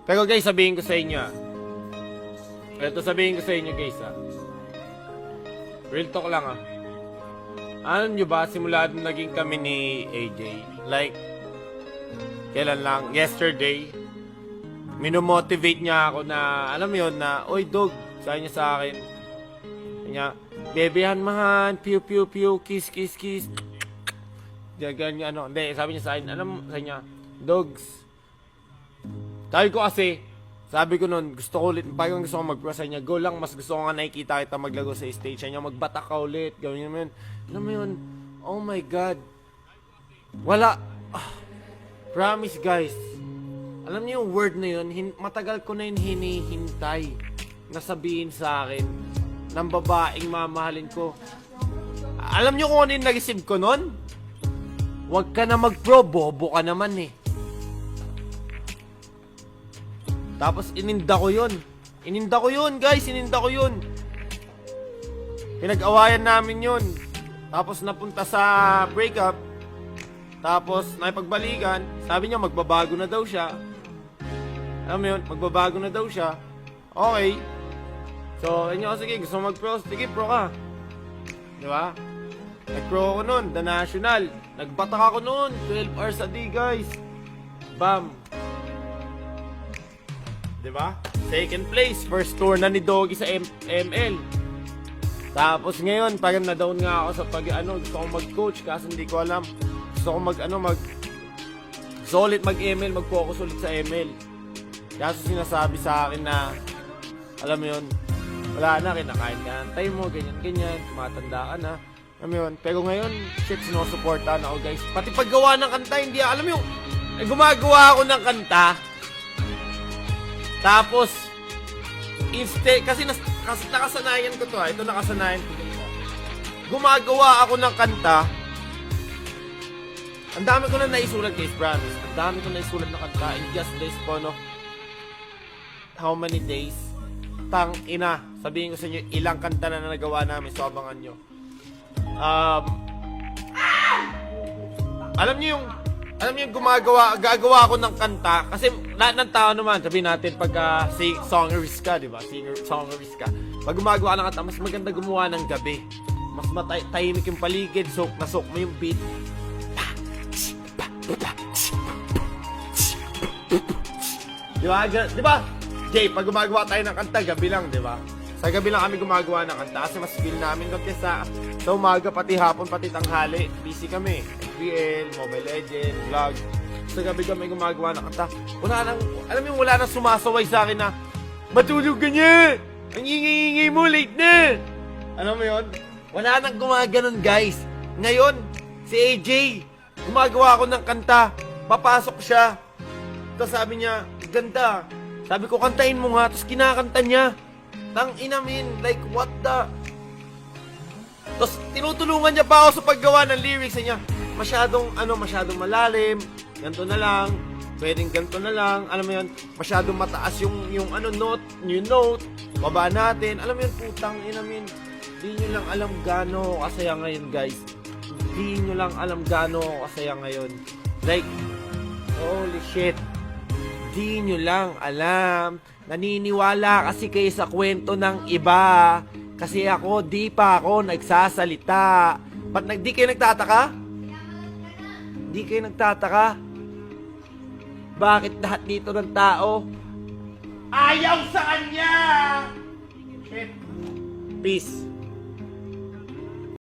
Pero guys, sabihin ko sa inyo sabihin ko sa inyo guys Real talk lang Alam nyo ba, simula nung naging kami ni AJ, like, kailan lang, yesterday, minomotivate niya ako na, alam mo yun, na, oy dog, sabi niya sa akin, niya, bebehan mahan, piu piu piu, kiss kiss kiss, ganyan, hindi, sabi niya sa akin, sabi niya, dogs, sabi ko nun, gusto ko ulit, parang gusto ko mag-pro sa niya, go lang, mas gusto ko nga nakikita kita maglago sa stage niya, magbatak ka ulit, gawin mo yun. Alam mo yun, oh my God. Wala, promise guys, alam niyo yung word na yun, matagal ko na yun hinihintay na sabihin sa akin ng babaeng mamahalin ko. Alam niyo kung ano yung nag-receive ko nun? Huwag ka na mag-pro, bobo ka naman eh. Tapos ininda ko yun guys, pinag-awayan namin yun. Tapos napunta sa breakup. Tapos nakipagbalikan. Sabi niya magbabago na daw siya. Alam mo yun, magbabago na daw siya. Okay. So, sige, gusto mo mag-pro? Sige, pro ka. Diba? Nag-pro ako nun, The National. Nagbatak ako nun, 12 hours a day guys. Bam. Diba? Second place, first tour na ni Doggy sa ML. Tapos ngayon, parang na-down nga ako sa gusto kong mag-coach kasi hindi ko alam. Gusto kong solid mag-ML, mag-focus ulit sa ML. Kaso sinasabi sa akin na, alam mo yun, wala na, kinakain ka ng time mo, ganyan, tumatanda ka na. Alam mo yun, pero ngayon, shit, sinusuportahan ako guys. Pati paggawa ng kanta, hindi, alam mo yun, gumagawa ako ng kanta. Tapos, instead, kasi nakasanayan ko to ito nakasanayan ko. Gumagawa ako ng kanta. Ang dami ko na naisulat guys, promise. Ang dami ko na naisulat na kanta in just this po, no? How many days? Tang ina, sabihin ko sa inyo, ilang kanta na nagawa namin, so abangan nyo. Alam niyo yung gagawa ako ng kanta kasi lahat ng tao naman, sabihin natin pagka songerist ka, di ba? Songerist ka. Pag gumagawa ng kanta, mas maganda gumawa ng gabi. Mas tahimik yung paligid, sok mo yung beat. Di ba? Di ba? Jay, pag gumagawa tayo ng kanta, gabi lang, di ba? Sa gabi lang kami gumagawa ng kanta kasi mas feel namin doon kesa sa umaga, pati hapon, pati tanghali. Busy kami. FBL, Mobile Legends, vlog. Sa gabi kami gumagawa ng kanta. Wala nang sumasaway sa akin na, matulog ka niya! Ang ingay-ingay mo, late na! Alam mo yun? Wala nang gumaganon, guys. Ngayon, si AJ, gumagawa ako ng kanta. Papasok siya. Tapos sabi niya, ganda. Sabi ko, kantahin mo nga. Tapos kinakanta niya. Tang inamin, like what the... Tapos tinutulungan niya pa ako sa paggawa ng lyrics niya. Masyadong malalim. Ganto na lang. Pwedeng ganto na lang. Alam mo yun, masyadong mataas yung note. Yung note. Baba natin. Alam mo yun, putang inamin. Di nyo lang alam gaano kasaya ngayon, guys. Di nyo lang alam gaano kasaya ngayon. Like, holy shit. Di nyo lang alam. Naniniwala kasi kayo sa kwento ng iba. Kasi ako, di pa ako nagsasalita. Di kayo nagtataka? Di kayo nagtataka? Bakit lahat dito ng tao ayaw sa kanya? Shit. Peace.